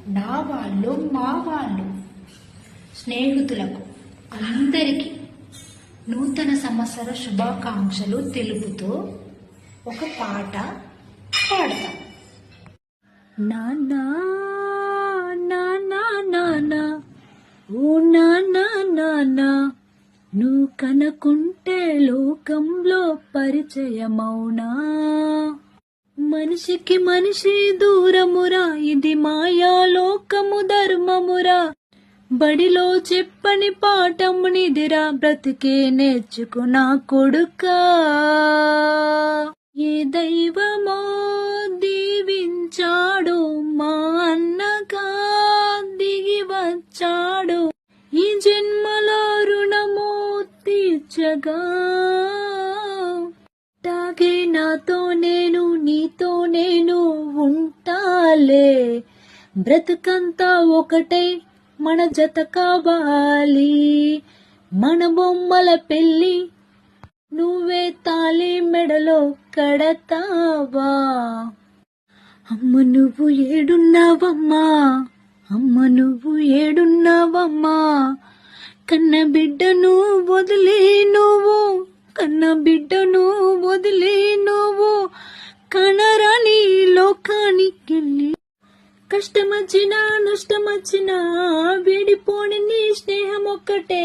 నా వాళ్ళు, మా వాళ్ళు, స్నేహితులకు అందరికీ నూతన సంవత్సర శుభాకాంక్షలు తెలుపుతూ ఒక పాట పాడతాం. నానా నానా నానా ఓ నానా నానా, నువ్వు కనుకుంటే లోకంలో పరిచయమౌనా. మనిషికి మనిషి దూరమురా, ఇది మాయా లోకము ధర్మమురా. బడిలో చెప్పని పాఠమునిదిరా, బ్రతికే నేర్చుకున్నా కొడుకా. ఏ దైవమో దీవించాడు, మా అన్నగా దిగి వచ్చాడు. ఈ జన్మలో రుణము తీర్చగా, తాగే నాతో నేను నీతో నేను ఉంటాలే. బ్రతుకంతా ఒకటై మన జత కావాలి. మన బొమ్మల పెళ్ళి నువ్వే తాళి మెడలో కడతావా. అమ్మ నువ్వు ఏడున్నావమ్మా, అమ్మ నువ్వు ఏడున్నావమ్మా. కన్న బిడ్డను వదిలే నువ్వు, కన్న బిడ్డను వదిలే నువ్వు కనరాని లోకానికెళ్ళి. కష్టమొచ్చినా నష్టమొచ్చినా విడిపోని నీ స్నేహం ఒక్కటే.